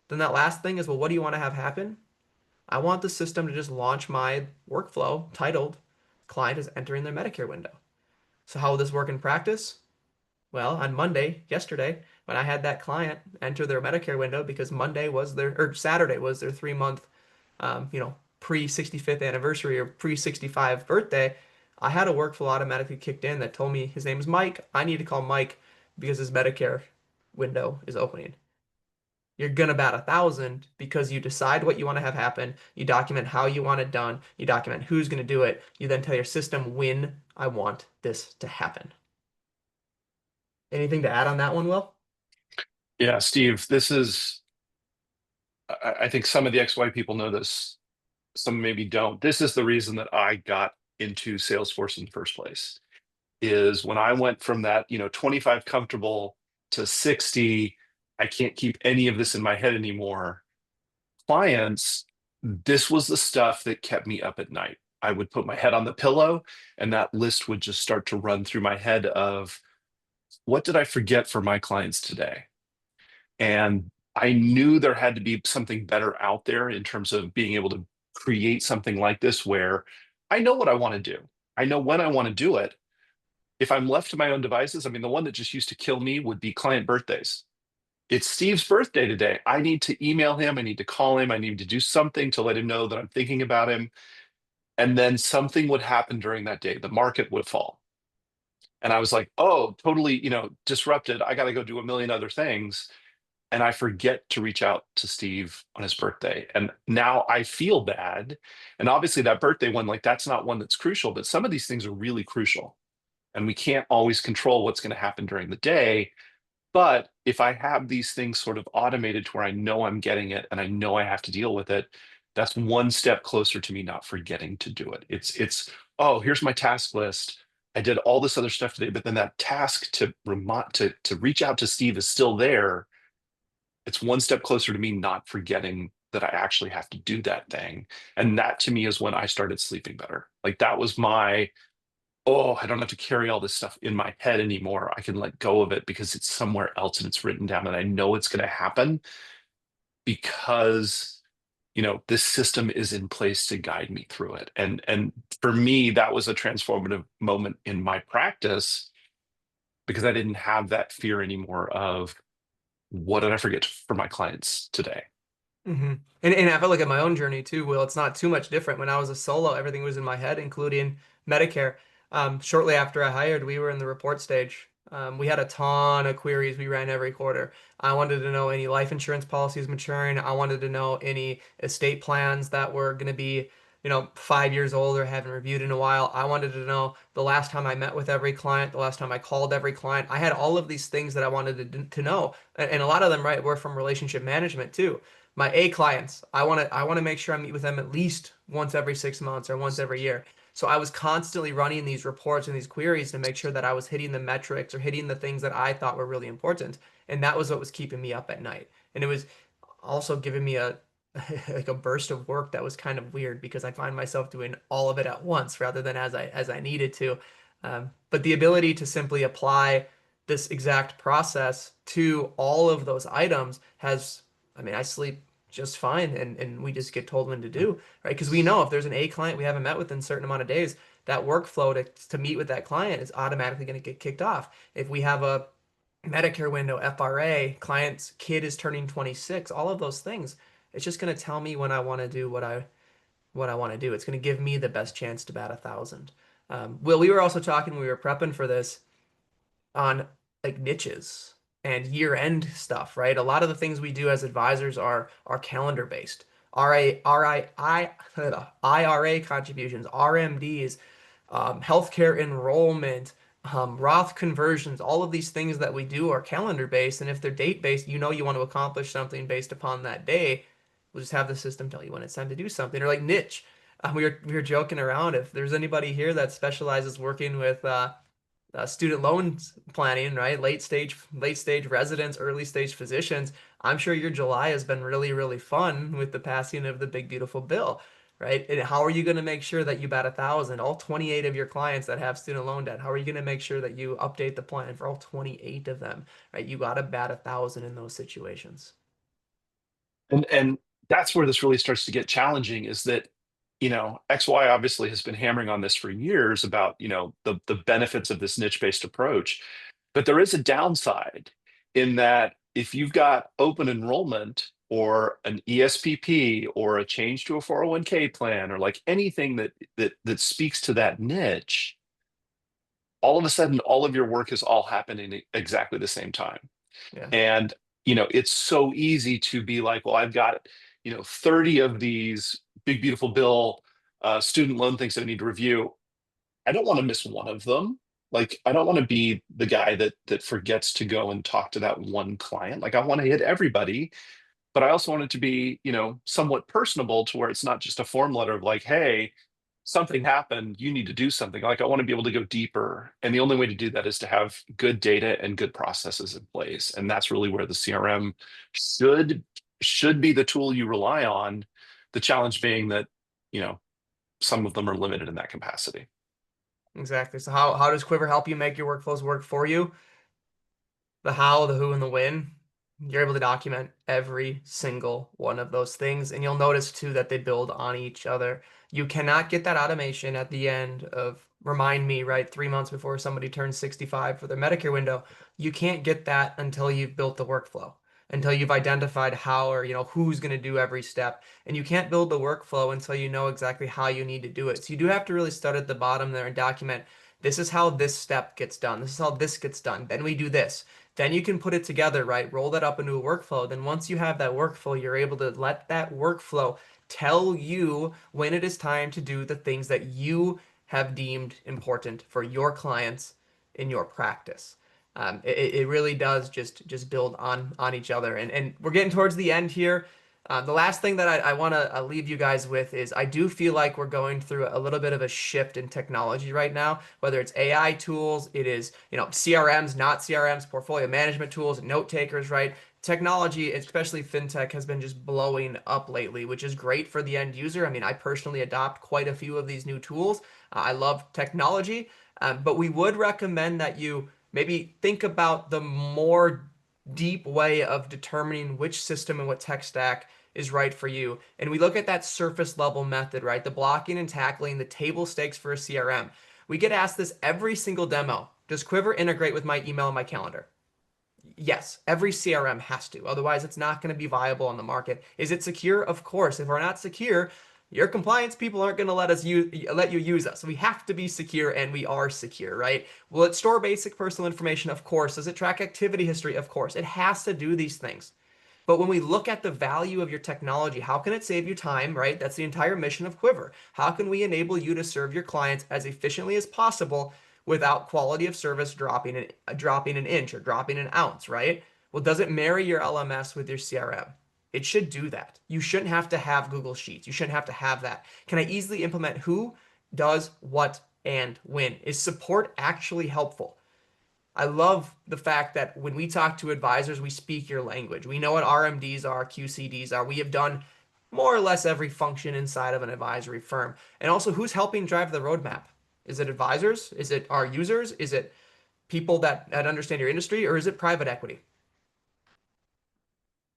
Then that last thing is, well, what do you want to have happen? I want the system to just launch my workflow titled client is entering their Medicare window. So how will this work in practice? Well, on Monday, yesterday, when I had that client enter their Medicare window because Saturday was their 3 month, pre 65th anniversary or pre 65 birthday, I had a workflow automatically kicked in that told me his name is Mike. I need to call Mike because his Medicare window is opening. You're gonna bat 1,000 because you decide what you want to have happen. You document how you want it done. You document who's gonna do it. You then tell your system when I want this to happen. Anything to add on that one, Will? Yeah, Steve, this is, I think some of the XY people know this, some maybe don't. This is the reason that I got into Salesforce in the first place, is when I went from that, 25 comfortable to 60, I can't keep any of this in my head anymore. Clients, this was the stuff that kept me up at night. I would put my head on the pillow and that list would just start to run through my head of, what did I forget for my clients today? And I knew there had to be something better out there in terms of being able to create something like this where I know what I want to do. I know when I want to do it. If I'm left to my own devices, I mean, the one that just used to kill me would be client birthdays. It's Steve's birthday today. I need to email him. I need to call him. I need to do something to let him know that I'm thinking about him. And then something would happen during that day. The market would fall. And I was like, oh, totally, disrupted. I got to go do a million other things. And I forget to reach out to Steve on his birthday. And now I feel bad. And obviously that birthday one, like that's not one that's crucial, but some of these things are really crucial. And we can't always control what's going to happen during the day. But if I have these things sort of automated to where I know I'm getting it and I know I have to deal with it, that's one step closer to me not forgetting to do it. It's oh, here's my task list. I did all this other stuff today, but then that task to reach out to Steve is still there. It's one step closer to me not forgetting that I actually have to do that thing. And that to me is when I started sleeping better. Like that was my, oh, I don't have to carry all this stuff in my head anymore. I can let go of it because it's somewhere else and it's written down and I know it's going to happen because this system is in place to guide me through it. And for me, that was a transformative moment in my practice because I didn't have that fear anymore of, what did I forget for my clients today? hmm And I feel like at my own journey too, Will, it's not too much different. When I was a solo, everything was in my head, including Medicare. Shortly after I hired, we were in the report stage. We had a ton of queries we ran every quarter. I wanted to know any life insurance policies maturing. I wanted to know any estate plans that were going to be, 5 years old or haven't reviewed in a while. I wanted to know the last time I met with every client, the last time I called every client. I had all of these things that I wanted to know. And a lot of them, right, were from relationship management too. My A clients, I want to make sure I meet with them at least once every 6 months or once every year. So I was constantly running these reports and these queries to make sure that I was hitting the metrics or hitting the things that I thought were really important. And that was what was keeping me up at night. And it was also giving me a like a burst of work that was kind of weird because I find myself doing all of it at once rather than as I needed to. But the ability to simply apply this exact process to all of those items has, I mean, I sleep just fine and we just get told when to do, right? Because we know if there's an A client we haven't met with in a certain amount of days, that workflow to meet with that client is automatically going to get kicked off. If we have a Medicare window, FRA, client's kid is turning 26, all of those things, it's just going to tell me when I want to do what I want to do. It's going to give me the best chance to bat 1,000. Will, we were also talking when we were prepping for this on like niches and year-end stuff, right? A lot of the things we do as advisors are calendar based. IRA contributions, RMDs, healthcare enrollment, Roth conversions, all of these things that we do are calendar based. And if they're date based, you want to accomplish something based upon that day. We'll just have the system tell you when it's time to do something. Or like niche. We were joking around. If there's anybody here that specializes working with student loans planning, right? Late stage residents, early stage physicians. I'm sure your July has been really, really fun with the passing of the big beautiful bill, right? And how are you going to make sure that you bat 1,000? All 28 of your clients that have student loan debt, how are you going to make sure that you update the plan for all 28 of them, right? You got to bat 1,000 in those situations. And that's where this really starts to get challenging is that, XY obviously has been hammering on this for years about, the benefits of this niche-based approach. But there is a downside in that if you've got open enrollment or an ESPP or a change to a 401k plan or like anything that speaks to that niche, all of a sudden all of your work is all happening at exactly the same time. Yeah. And, it's so easy to be like, well, I've got, 30 of these big, beautiful bill student loan things that I need to review. I don't want to miss one of them. Like, I don't want to be the guy that forgets to go and talk to that one client. Like, I want to hit everybody, but I also want it to be, somewhat personable to where it's not just a form letter of like, hey, something happened, you need to do something. Like I want to be able to go deeper. And the only way to do that is to have good data and good processes in place. And that's really where the CRM should should be the tool you rely on. The challenge being that, you know, some of them are limited in that capacity. Exactly. So how does Quiver help you make your workflows work for you? The how, the who, and the when, you're able to document every single one of those things. And you'll notice too that they build on each other. You cannot get that automation at the end of remind me, right? 3 months before somebody turns 65 for their Medicare window. You can't get that until you've built the workflow, until you've identified how or who's going to do every step. And you can't build the workflow until you know exactly how you need to do it. So you do have to really start at the bottom there and document this is how this step gets done. This is how this gets done. Then we do this. Then you can put it together, right? Roll that up into a workflow. Then once you have that workflow, you're able to let that workflow tell you when it is time to do the things that you have deemed important for your clients in your practice. It really does just build on each other. And we're getting towards the end here. The last thing that I want to leave you guys with is I do feel like we're going through a little bit of a shift in technology right now, whether it's AI tools, it is, CRMs, not CRMs, portfolio management tools, note takers, right? Technology, especially fintech, has been just blowing up lately, which is great for the end user. I mean, I personally adopt quite a few of these new tools. I love technology, but we would recommend that you maybe think about the more deep way of determining which system and what tech stack is right for you. And we look at that surface level method, right? The blocking and tackling, the table stakes for a CRM. We get asked this every single demo. Does Quiver integrate with my email and my calendar? Yes, every CRM has to. Otherwise, it's not going to be viable on the market. Is it secure? Of course. If we're not secure, your compliance people aren't going to let you use us. We have to be secure, and we are secure, right? Will it store basic personal information? Of course. Does it track activity history? Of course. It has to do these things. But when we look at the value of your technology, how can it save you time, right? That's the entire mission of Quivr. How can we enable you to serve your clients as efficiently as possible without quality of service dropping an inch or dropping an ounce, right? Well, does it marry your LMS with your CRM? It should do that. You shouldn't have to have Google Sheets. You shouldn't have to have that. Can I easily implement who, does, what, and when? Is support actually helpful? I love the fact that when we talk to advisors, we speak your language. We know what RMDs are, QCDs are. We have done more or less every function inside of an advisory firm. And also, who's helping drive the roadmap? Is it advisors? Is it our users? Is it people that understand your industry? Or is it private equity?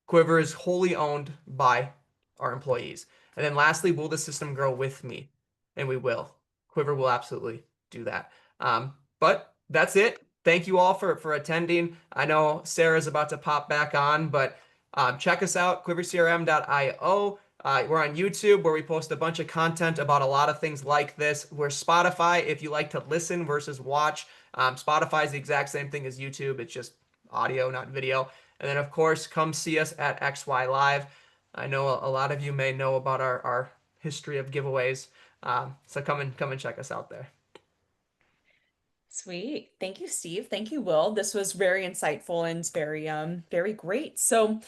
Quivr is wholly owned by our employees. And then lastly, will the system grow with me? And we will. Quivr will absolutely do that. But that's it. Thank you all for attending. I know Sarah's about to pop back on, but check us out, quivrcrm.io. We're on YouTube where we post a bunch of content about a lot of things like this. We're Spotify if you like to listen versus watch. Spotify is the exact same thing as YouTube. It's just audio, not video. And then, of course, come see us at XY Live. I know a lot of you may know about our history of giveaways. So come and check us out there. Sweet. Thank you, Steve. Thank you, Will. This was very insightful and very great. So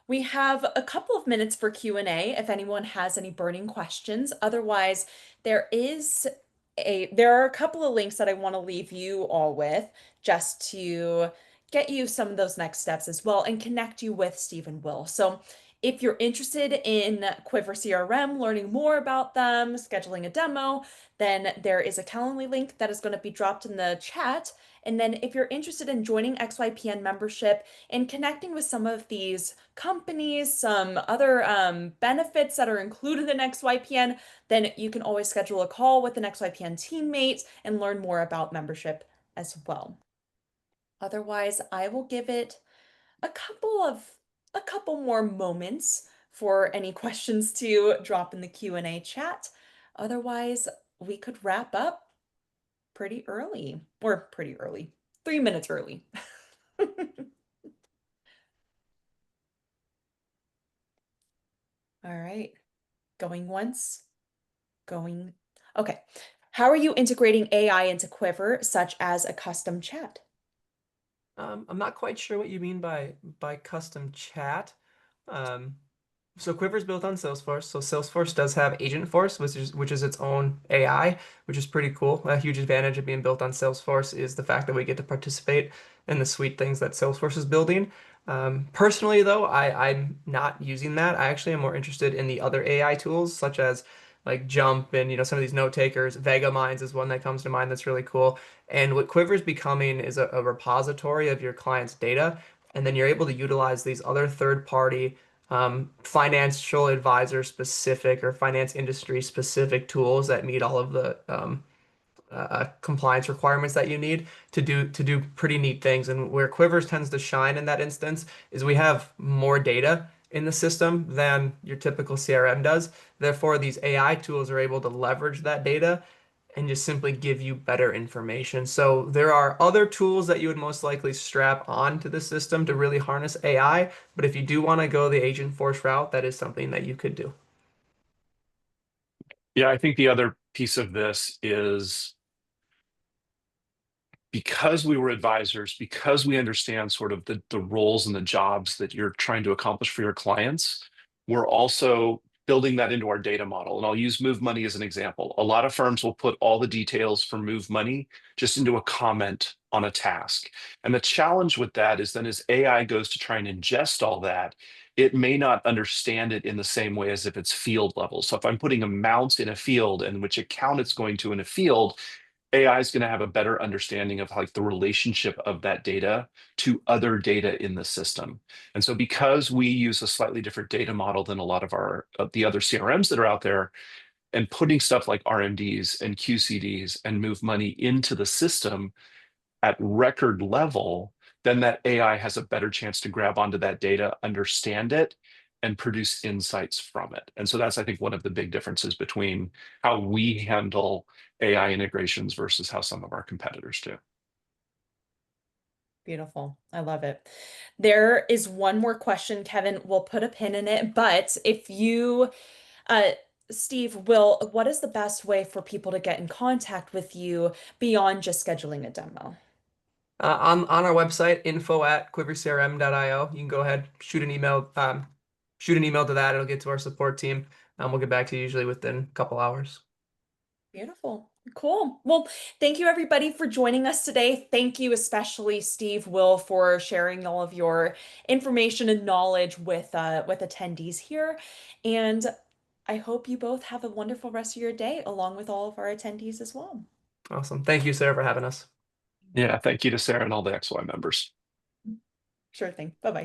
we have a couple of minutes for Q&A if anyone has any burning questions. Otherwise, there are a couple of links that I want to leave you all with just to get you some of those next steps as well and connect you with Steve and Will. So if you're interested in Quivr CRM, learning more about them, scheduling a demo, then there is a Calendly link that is going to be dropped in the chat. And then if you're interested in joining XYPN membership and connecting with some of these companies, some other benefits that are included in XYPN, then you can always schedule a call with an XYPN teammate and learn more about membership as well. Otherwise, I will give it a couple more moments for any questions to drop in the Q&A chat. Otherwise, we could wrap up pretty early, 3 minutes early. All right, going once, going. Okay, how are you integrating AI into Quivr, such as a custom chat? I'm not quite sure what you mean by custom chat. Um, so Quivr is built on Salesforce. So Salesforce does have Agentforce, which is its own AI, which is pretty cool. A huge advantage of being built on Salesforce is the fact that we get to participate in the sweet things that Salesforce is building. Personally, though, I'm not using that. I actually am more interested in the other AI tools, such as like Jump and some of these note takers. Vegaminds is one that comes to mind that's really cool. And what Quivr is becoming is a repository of your client's data, and then you're able to utilize these other third-party financial advisor specific or finance industry specific tools that meet all of the compliance requirements that you need to do pretty neat things. And where Quivers tends to shine in that instance is we have more data in the system than your typical CRM does. Therefore, these AI tools are able to leverage that data and just simply give you better information. So there are other tools that you would most likely strap onto the system to really harness AI. But if you do want to go the Agentforce route, that is something that you could do. Yeah, I think the other piece of this is because we were advisors, because we understand sort of the roles and the jobs that you're trying to accomplish for your clients, we're also building that into our data model. And I'll use Move Money as an example. A lot of firms will put all the details for Move Money just into a comment on a task. And the challenge with that is then as AI goes to try and ingest all that, it may not understand it in the same way as if it's field level. So if I'm putting amounts in a field and which account it's going to in a field, AI is going to have a better understanding of like the relationship of that data to other data in the system. And so because we use a slightly different data model than a lot of the other CRMs that are out there, and putting stuff like RMDs and QCDs and Move Money into the system at record level then that AI has a better chance to grab onto that data, understand it, and produce insights from it. And so that's, I think, one of the big differences between how we handle AI integrations versus how some of our competitors do. Beautiful. I love it. There is one more question, Kevin. We'll put a pin in it, but if you, uh, Steve, what is the best way for people to get in contact with you beyond just scheduling a demo? On our website, info@quivrcrm.io. You can go ahead, shoot an email to that. It'll get to our support team. We'll get back to you usually within a couple hours. Beautiful. Cool. Well, thank you everybody for joining us today. Thank you especially Steve, Will, for sharing all of your information and knowledge with attendees here. And I hope you both have a wonderful rest of your day along with all of our attendees as well. Awesome. Thank you, Sarah, for having us. Yeah, thank you to Sarah and all the XY members. Sure thing. Bye-bye.